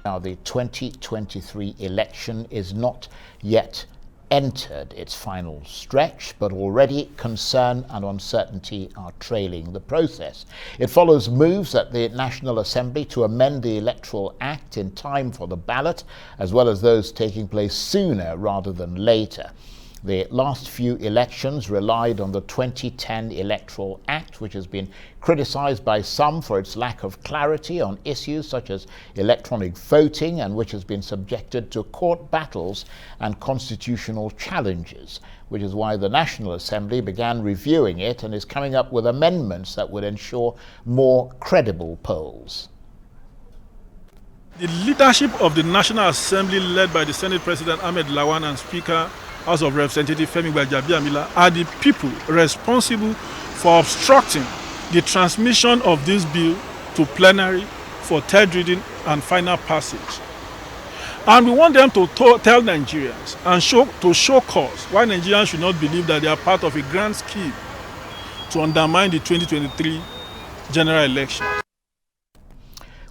Now, the 2023 election is not yet entered its final stretch, but already concern and uncertainty are trailing the process. It follows moves at the National Assembly to amend the Electoral Act in time for the ballot, as well as those taking place sooner rather than later. The last few elections relied on the 2010 Electoral Act, which has been criticized by some for its lack of clarity on issues such as electronic voting, and which has been subjected to court battles and constitutional challenges, which is why the National Assembly began reviewing it and is coming up with amendments that would ensure more credible polls. The leadership of the National Assembly, led by the Senate President Ahmed Lawan and Speaker House of Representatives Femi Gbajabiamila, are the people responsible for obstructing the transmission of this bill to plenary for third reading and final passage. And we want them to tell Nigerians and show cause why Nigerians should not believe that they are part of a grand scheme to undermine the 2023 general election.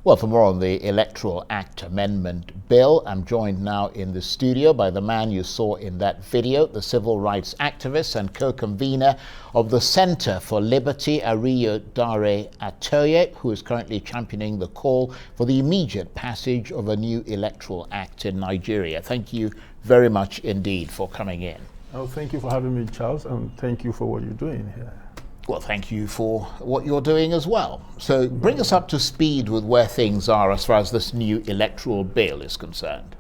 Well, for more on the Electoral Act Amendment Bill, I'm joined now in the studio by the man you saw in that video, the civil rights activist and co-convener of the Center for Liberty, Ariyo Dare Atoye, who is currently championing the call for the immediate passage of a new Electoral Act in Nigeria. Thank you very much indeed for coming in. Oh, thank you for having me, Charles, and thank you for what you're doing here. Well, thank you for what you're doing as well. So bring us up to speed with where things are as far as this new electoral bill is concerned.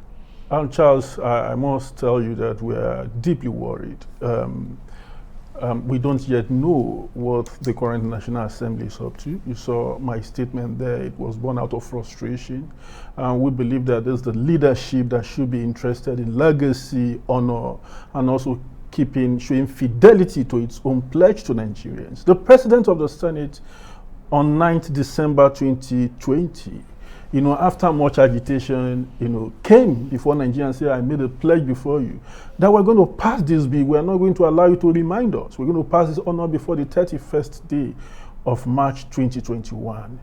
Charles, I must tell you that we are deeply worried. We don't yet know what the current National Assembly is up to. You saw my statement there. It was born out of frustration. We believe that there's the leadership that should be interested in legacy, honor, and also showing fidelity to its own pledge to Nigerians. The President of the Senate on 9th December 2020, after much agitation, came before Nigerians and said, I made a pledge before you that we're going to pass this bill. We're not going to allow you to remind us. We're going to pass this honor before the 31st day of March 2021.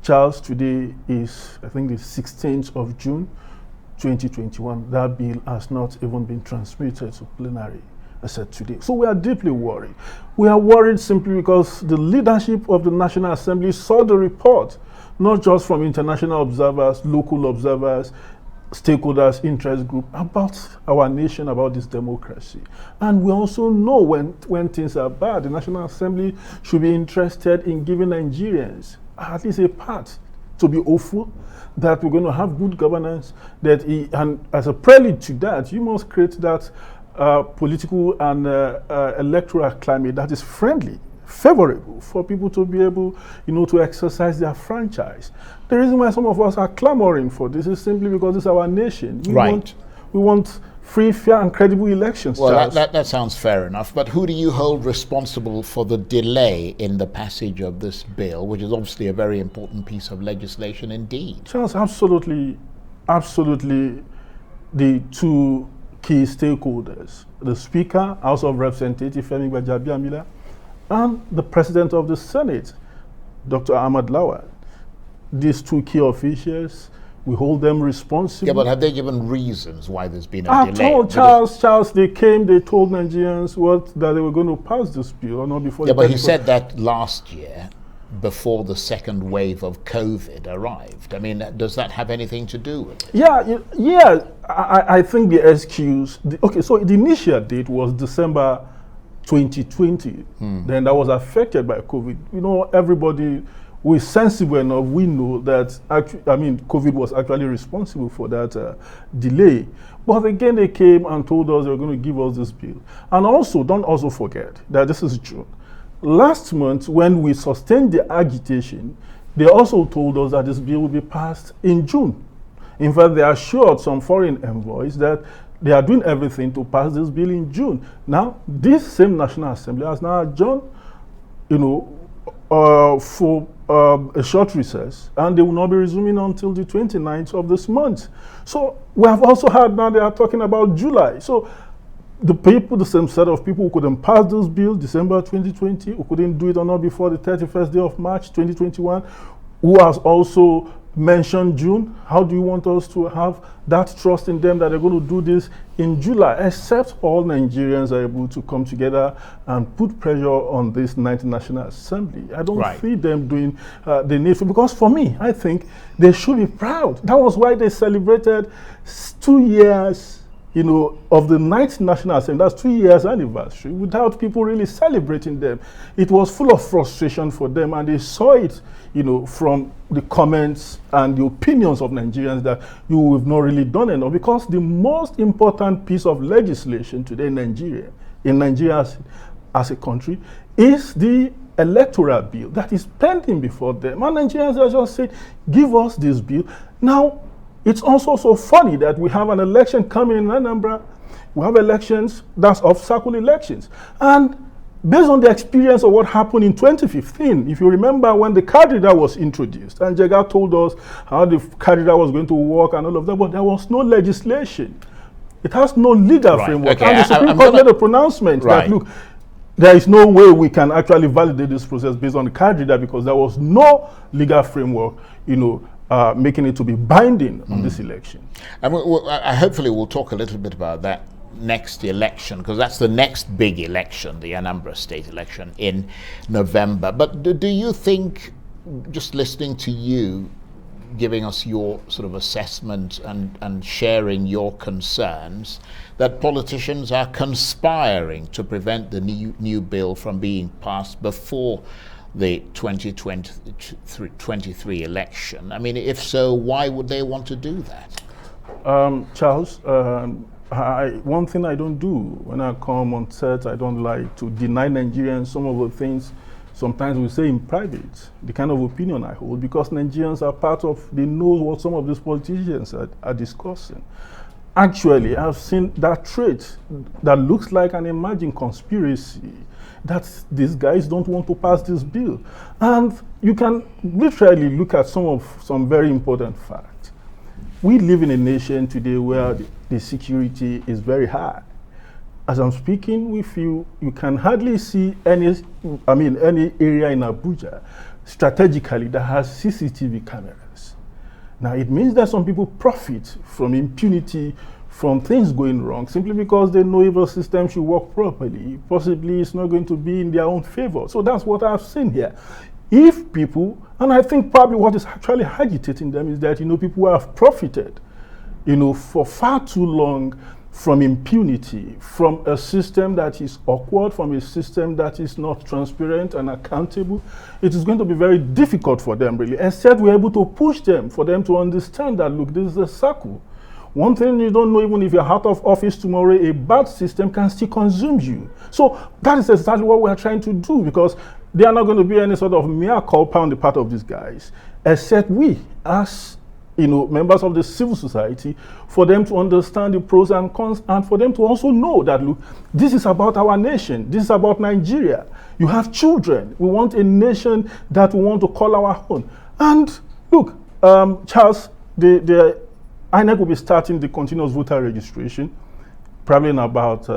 Charles, today is, I think, the 16th of June 2021. That bill has not even been transmitted to plenary. I said today. So we are deeply worried. We are worried simply because the leadership of the National Assembly saw the report, not just from international observers, local observers, stakeholders, interest groups, about our nation, about this democracy. And we also know when things are bad, the National Assembly should be interested in giving Nigerians at least a part to be hopeful that we're going to have good governance, and as a prelude to that, you must create that political and electoral climate that is friendly, favorable for people to be able, to exercise their franchise. The reason why some of us are clamoring for this is simply because it's our nation. We want free, fair, and credible elections. Well, that sounds fair enough. But who do you hold responsible for the delay in the passage of this bill, which is obviously a very important piece of legislation indeed? Charles, absolutely, the two key stakeholders, the Speaker, House of Representatives Femi Gbajabiamila, and the President of the Senate, Dr. Ahmed Lawan. These two key officials, we hold them responsible. Yeah, but have they given reasons why there's been a delay? Charles, they came, they told Nigerians that they were going to pass this bill, or not before. Yeah, but he said that last year, before the second wave of COVID arrived. I mean, does that have anything to do with it? Yeah. I think the excuse. So the initial date was December 2020. Then that was affected by COVID. Everybody who is sensible enough, we know that COVID was actually responsible for that delay. But again, they came and told us they were going to give us this bill. And also, don't also forget that this is June. Last month, when we sustained the agitation, they also told us that this bill will be passed in June. In fact, they assured some foreign envoys that they are doing everything to pass this bill in June. Now, this same National Assembly has now adjourned, for a short recess, and they will not be resuming until the 29th of this month. So we have also heard now they are talking about July. So the same set of people who couldn't pass this bill December 2020, who couldn't do it or not before the 31st day of March 2021, who has also mention June? How do you want us to have that trust in them that they're going to do this in July, except all Nigerians are able to come together and put pressure on this 19th National Assembly? I don't see them doing the needful, because for me, I think they should be proud. That was why they celebrated 2 years, you know, of the 9th National Assembly. That's 2 years anniversary without people really celebrating them. It was full of frustration for them, and they saw it, you know, from the comments and the opinions of Nigerians that you have not really done enough, because the most important piece of legislation today in Nigeria as a country, is the electoral bill that is pending before them. And Nigerians are just saying, give us this bill. Now, it's also so funny that we have an election coming in Anambra. We have elections, that's off-cycle elections. And based on the experience of what happened in 2015, if you remember when the card reader was introduced, and Jega told us how the card reader was going to work and all of that, but there was no legislation. It has no legal framework. Okay. And the Supreme Court made a pronouncement that, look, there is no way we can actually validate this process based on the card reader, because there was no legal framework, you know, making it to be binding on this election. And hopefully we'll talk a little bit about that next election, because that's the next big election, the Anambra state election in November. But do you think, just listening to you, giving us your sort of assessment and sharing your concerns, that politicians are conspiring to prevent the new bill from being passed before the 2023 election? I mean, if so, why would they want to do that? Charles, one thing I don't do when I come on set, I don't like to deny Nigerians some of the things sometimes we say in private, the kind of opinion I hold, because Nigerians are part of, they know what some of these politicians are discussing. Actually, I've seen that trait that looks like an emerging conspiracy, that these guys don't want to pass this bill. And you can literally look at some very important facts. We live in a nation today where the security is very high. As I'm speaking with you, you can hardly see any area in Abuja strategically that has CCTV cameras. Now, it means that some people profit from impunity, from things going wrong, simply because they know if the system should work properly. Possibly it's not going to be in their own favor. So that's what I've seen here. If people, and I think probably what is actually agitating them is that, people have profited, for far too long from impunity, from a system that is awkward, from a system that is not transparent and accountable. It is going to be very difficult for them, really. Instead, we're able to push them, for them to understand that, look, this is a circle. One thing you don't know, even if you're out of office tomorrow, a bad system can still consume you. So that is exactly what we're trying to do, because there are not going to be any sort of mea culpa on the part of these guys, except we, as members of the civil society, for them to understand the pros and cons, and for them to also know that, look, this is about our nation. This is about Nigeria. You have children. We want a nation that we want to call our own. And look, Charles, the INEC will be starting the continuous voter registration probably in about,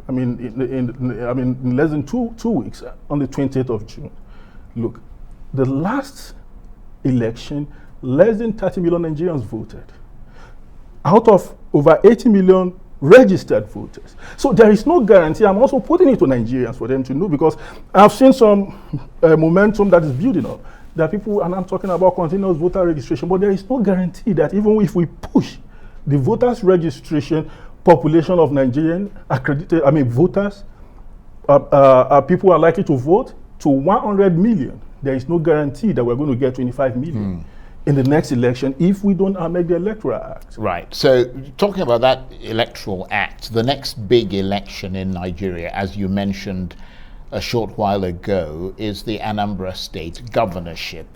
in less than two weeks, on the 20th of June. Look, the last election, less than 30 million Nigerians voted, out of over 80 million registered voters. So there is no guarantee. I'm also putting it to Nigerians for them to know, because I've seen some momentum that is building up, that people, and I'm talking about continuous voter registration, but there is no guarantee that even if we push the voters registration population of Nigerian accredited, voters, people are likely to vote to 100 million. There is no guarantee that we're going to get 25 million in the next election if we don't amend the Electoral Act. Right. So talking about that Electoral Act, the next big election in Nigeria, as you mentioned a short while ago, is the Anambra State governorship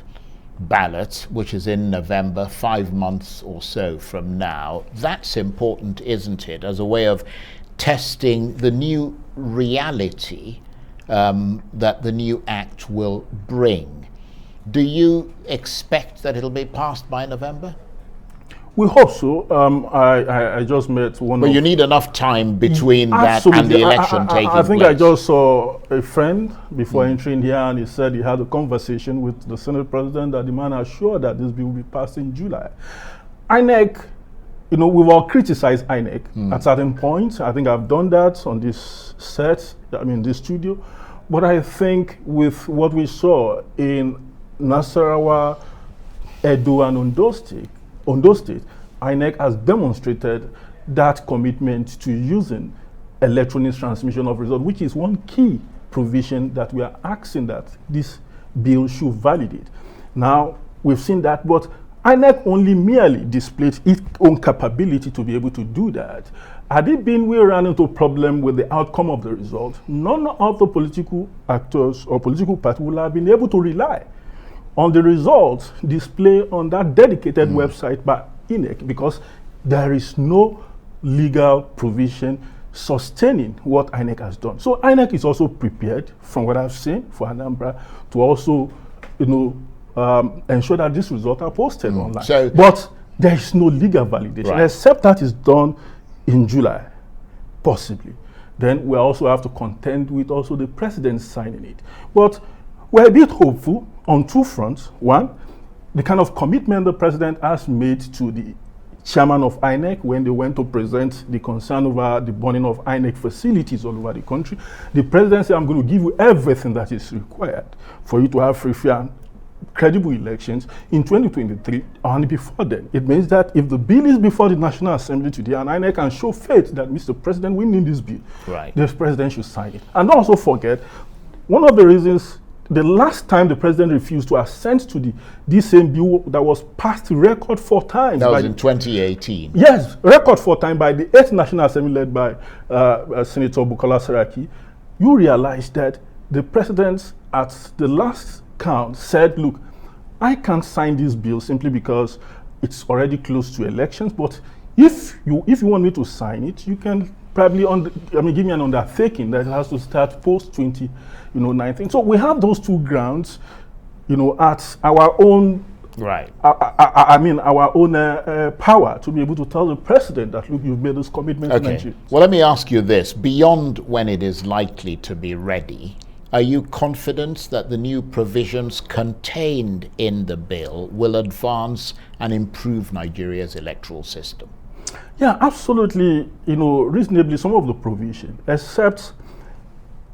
ballot, which is in November, 5 months or so from now. That's important, isn't it, as a way of testing the new reality that the new act will bring. Do you expect that it'll be passed by November? We hope so. I just met one But of... you need enough time between that and Absolutely. the election taking place. I think I just saw a friend before entering here, and he said he had a conversation with the Senate President that the man assured that this bill will be passed in July. INEC, you know, we've all criticized INEC at certain points. I think I've done that on this set, this studio. But I think with what we saw in Nasarawa, Edo, and Ondo State, INEC has demonstrated that commitment to using electronic transmission of results, which is one key provision that we are asking that this bill should validate. Now, we've seen that, but INEC only merely displayed its own capability to be able to do that. Had it been we ran into a problem with the outcome of the result, none of the political actors or political parties will have been able to rely on the results displayed on that dedicated website by INEC, because there is no legal provision sustaining what INEC has done. So INEC is also prepared, from what I've seen, for Anambra to also, ensure that these results are posted online. But there is no legal validation, except that is done in July, possibly. Then we also have to contend with also the president signing it. But we're a bit hopeful on two fronts. One, the kind of commitment the president has made to the chairman of INEC when they went to present the concern over the burning of INEC facilities all over the country. The president said, I'm going to give you everything that is required for you to have free, fair, and credible elections in 2023 and before then. It means that if the bill is before the National Assembly today and INEC can show faith that Mr. President, we need this bill, the president should sign it. And don't also forget, one of the reasons the last time the president refused to assent to this same bill that was passed record 4 times. That was in 2018. Yes, record 4 times by the 8th National Assembly led by Senator Bukola Saraki. You realize that the president at the last count said, look, I can't sign this bill simply because it's already close to elections, but if you want me to sign it, you can probably give me an undertaking that it has to start post 2019. So we have those two grounds, at our own our own power to be able to tell the president that, look, you've made this commitment to Nigeria. Well, let me ask you this: beyond when it is likely to be ready, are you confident that the new provisions contained in the bill will advance and improve Nigeria's electoral system? Yeah, absolutely. Reasonably, some of the provision, except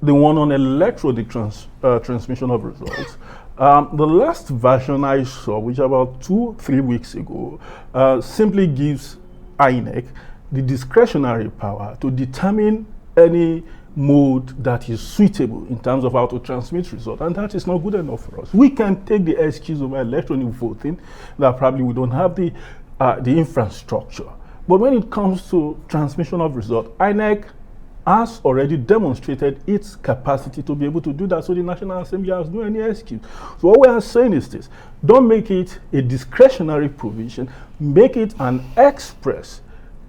the one on electronic transmission of results. The last version I saw, which about 2-3 weeks ago, simply gives INEC the discretionary power to determine any mode that is suitable in terms of how to transmit results, and that is not good enough for us. We can take the excuse of electronic voting that probably we don't have the infrastructure. But when it comes to transmission of results, INEC has already demonstrated its capacity to be able to do that, so the National Assembly has no any excuse. So what we are saying is this: don't make it a discretionary provision, make it an express,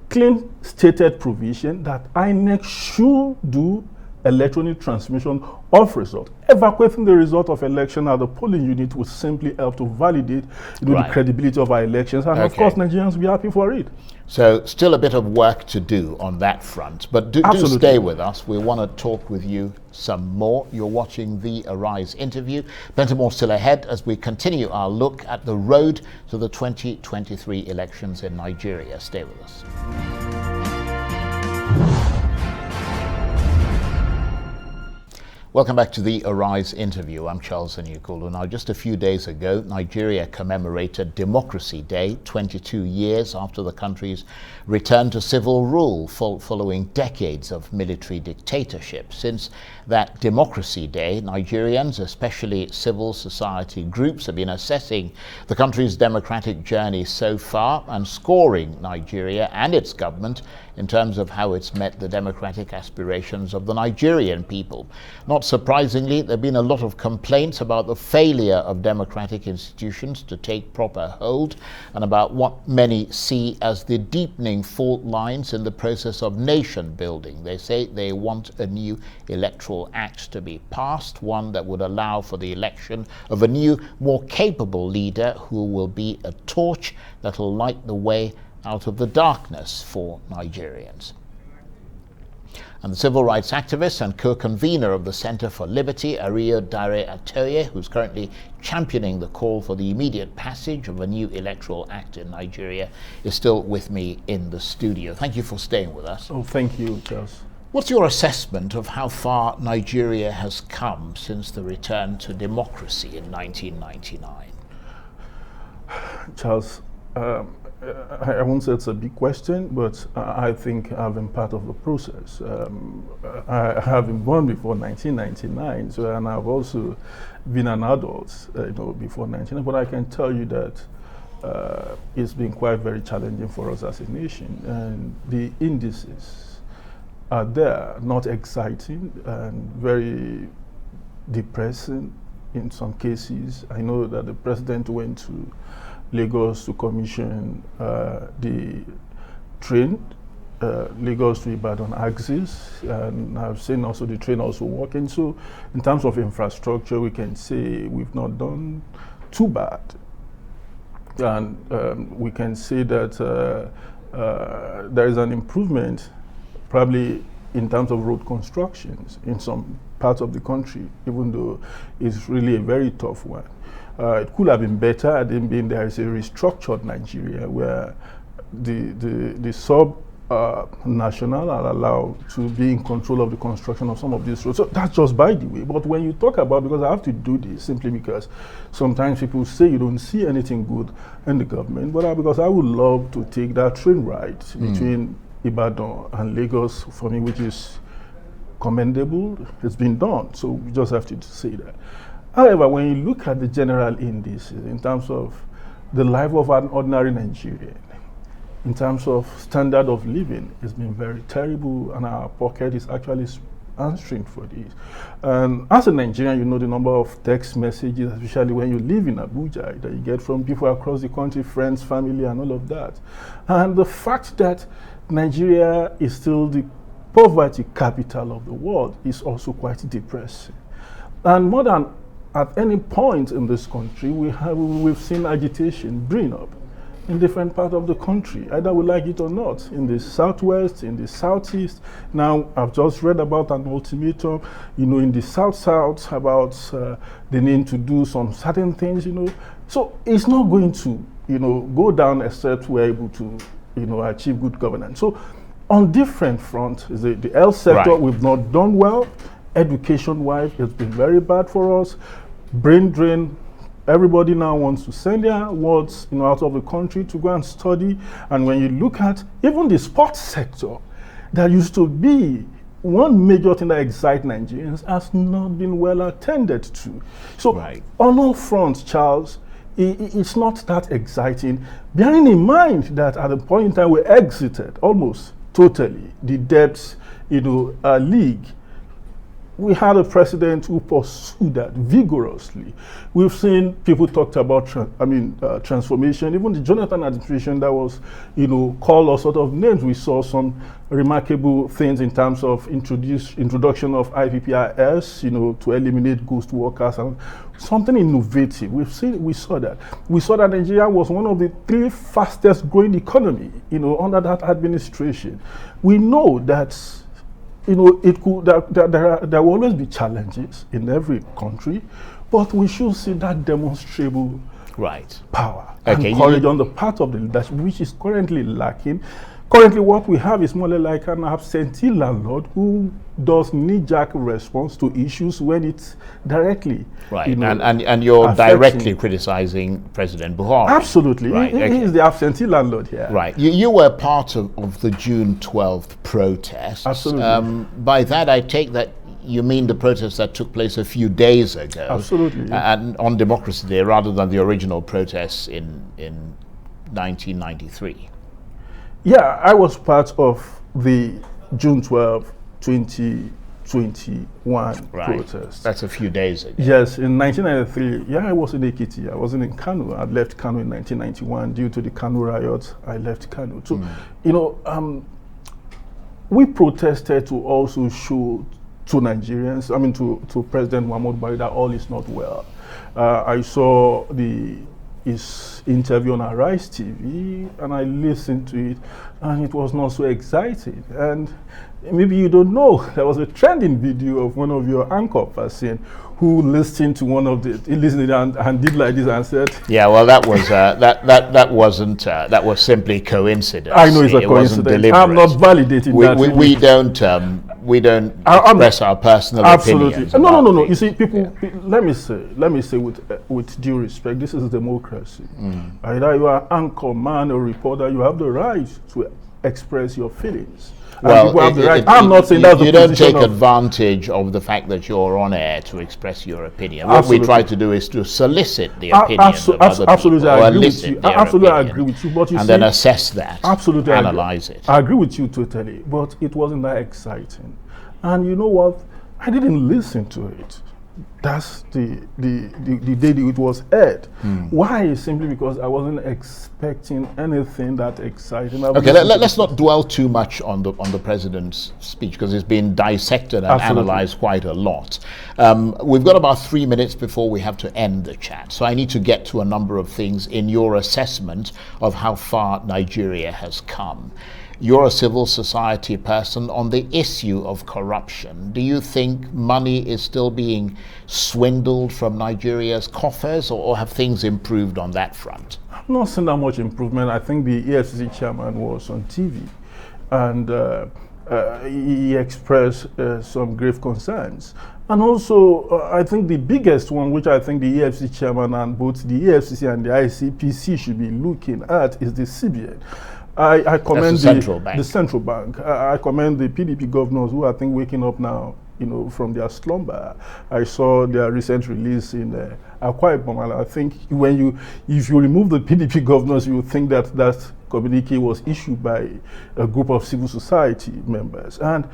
clean stated provision that INEC should do electronic transmission of result. Evacuating the result of election at the polling unit will simply help to validate the credibility of our elections, and of course Nigerians will be happy for it. So still a bit of work to do on that front, but do stay with us. We want to talk with you some more. You're watching the Arise interview. Plenty more still ahead as we continue our look at the road to the 2023 elections in Nigeria. Stay with us. Welcome back to the Arise interview. I'm Charles Aniagolu. Now, just a few days ago, Nigeria commemorated Democracy Day, 22 years after the country's return to civil rule following decades of military dictatorship. Since that Democracy Day, Nigerians, especially civil society groups, have been assessing the country's democratic journey so far and scoring Nigeria and its government in terms of how it's met the democratic aspirations of the Nigerian people. Not not surprisingly, there have been a lot of complaints about the failure of democratic institutions to take proper hold and about what many see as the deepening fault lines in the process of nation building. They say they want a new Electoral Act to be passed, one that would allow for the election of a new, more capable leader who will be a torch that will light the way out of the darkness for Nigerians. And the civil rights activist and co-convener of the Center for Liberty, Ariyo Dare Atoye, who's currently championing the call for the immediate passage of a new Electoral Act in Nigeria, is still with me in the studio. Thank you for staying with us. Oh, thank you, Charles. What's your assessment of how far Nigeria has come since the return to democracy in 1999? Charles, I won't say it's a big question, but I think I've been part of the process. I have been born before 1999, so, and I've also been an adult, before 1999. But I can tell you that it's been quite very challenging for us as a nation, and the indices are there, not exciting and very depressing in some cases. I know that the president went to Lagos to commission the train, Lagos to Ibadan axis, and I've seen also the train also working. So in terms of infrastructure, we can say we've not done too bad. And we can say that there is an improvement probably in terms of road constructions in some parts of the country, even though it's really a very tough one. It could have been better had it been there is a restructured Nigeria where the sub-national are allowed to be in control of the construction of some of these roads. So that's just by the way. But when you talk about, because I have to do this simply because sometimes people say you don't see anything good in the government, but because I would love to take that train ride between Ibadan and Lagos for me, which is commendable. It's been done. So we just have to say that. However, when you look at the general indices in terms of the life of an ordinary Nigerian, in terms of standard of living, it's been very terrible, and our pocket is actually answering for this. And as a Nigerian, you know the number of text messages, especially when you live in Abuja, that you get from people across the country, friends, family, and all of that. And the fact that Nigeria is still the poverty capital of the world is also quite depressing. And more than at any point in this country, we've seen agitation bring up in different parts of the country, either we like it or not, in the southwest, in the southeast. Now, I've just read about an ultimatum, in the south about the need to do some certain things, So it's not going to, go down except we're able to, achieve good governance. So on different fronts, the health sector, we've not done well. Education-wise, it's been very bad for us. Brain drain. Everybody now wants to send their wards, out of the country to go and study. And when you look at even the sports sector, that used to be one major thing that excites Nigerians, has not been well attended to. So on all fronts, Charles, it's not that exciting. Bearing in mind that at the point in time we exited almost totally the debt, league. We had a president who pursued that vigorously. We've seen people talked about, transformation. Even the Jonathan administration that was, called all sort of names. We saw some remarkable things in terms of introduction of IPPIS, to eliminate ghost workers and something innovative. We saw that. We saw that Nigeria was one of the 3 fastest growing economy, under that administration. We know that. There will always be challenges in every country, but we should see that demonstrable power and courage on the part of the leadership, which is currently lacking. Currently, what we have is more like an absentee landlord who does knee-jerk response to issues when it's directly and you're directly criticizing President Buhari. Absolutely. He is the absentee landlord here. You were part of the June 12th protests. Absolutely. By that, I take that you mean the protest that took place a few days ago. Absolutely. And on Democracy Day, rather than the original protests in 1993. Yeah, I was part of the June 12, 2012 21 protests. That's a few days ago. Yes, in 1993, I was in Ekiti. I wasn't in Kano. I left Kano in 1991 due to the Kano riots. I left Kano. So, we protested to also show to Nigerians, to President Muhammadu Buhari, that all is not well. I saw his interview on Arise TV, and I listened to it, and it was not so exciting. And maybe you don't know, there was a trending video of one of your anchor person who listened to he listened and did like this and said, "Yeah, well, that was that was simply coincidence. I know it's a coincidence. I'm not validating that. We don't express our personal opinions. No. You see, people. Let me say with due respect, this is democracy. Either you are anchor man or reporter, you have the right to express your feelings. Well, I'm not saying that's the you don't take advantage of the fact that you're on air to express your opinion. What we try to do is to solicit the opinions of other people, or elicit their opinion, I agree with you. But and then assess that, analyze it. I agree with you totally, but it wasn't that exciting. And you know what? I didn't listen to it. That's the day it was aired. Why? Simply because I wasn't expecting anything that exciting. Okay, let's not dwell too much on the president's speech, because it's been dissected and analyzed quite a lot. We've got about 3 minutes before we have to end the chat, so I need to get to a number of things in your assessment of how far Nigeria has come. You're a civil society person. On the issue of corruption, do you think money is still being swindled from Nigeria's coffers, or have things improved on that front? I'm not seeing that much improvement. I think the EFCC chairman was on TV, and he expressed some grave concerns. And also, I think the biggest one, which I think the EFCC chairman and both the EFCC and the ICPC should be looking at, is the CBN. I commend the central bank. I commend the PDP governors who I think waking up now, from their slumber. I saw their recent release in Akwa Ibom, and I think if you remove the PDP governors, you would think that communique was issued by a group of civil society members. And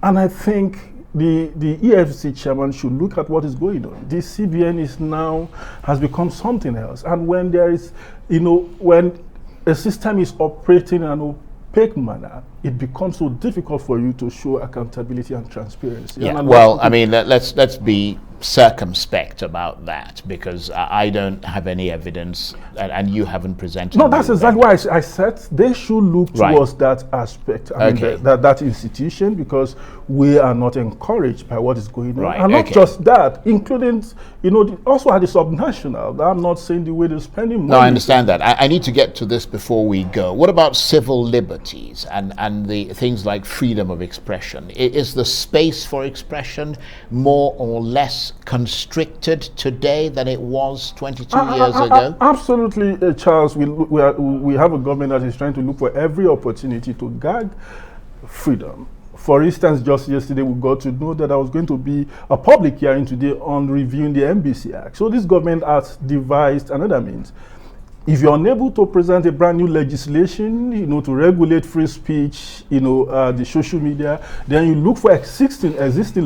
I think the EFCC chairman should look at what is going on. The CBN has become something else. And when there is, when a system is operating in an opaque manner, it becomes so difficult for you to show accountability and transparency. Yeah, well, I mean, let's be circumspect about that, because I don't have any evidence, and you haven't presented. No, that's exactly why I said they should look towards that aspect. I mean, that institution, because we are not encouraged by what is going on, and not just that, including also at the subnational. I'm not saying the way they're spending money. No, I understand that. I need to get to this before we go. What about civil liberties and the things like freedom of expression? Is the space for expression more or less constricted today than it was 22 years ago? Absolutely, Charles. We have a government that is trying to look for every opportunity to gag freedom. For instance, just yesterday we got to know that there was going to be a public hearing today on reviewing the MBC Act. So this government has devised another means. If you're unable to present a brand new legislation, to regulate free speech, the social media, then you look for existing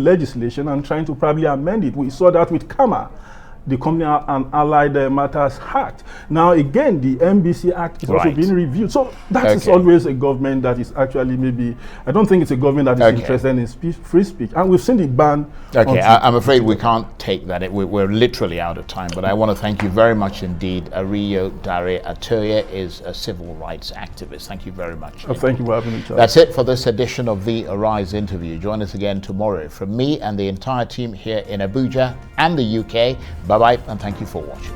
legislation and trying to probably amend it. We saw that with KAMA, the Company and Allied Matters Act. Now, again, the MBC Act is also being reviewed. So that is always a government that is actually I don't think it's a government that is interested in free speech. And we've seen it banned. Okay, I'm afraid we can't take that. We're literally out of time. But I want to thank you very much indeed. Ariyo Dare Atoye is a civil rights activist. Thank you very much. Thank you for having me, Charles. That's it for this edition of the Arise interview. Join us again tomorrow. From me and the entire team here in Abuja and the UK, bye-bye, and thank you for watching.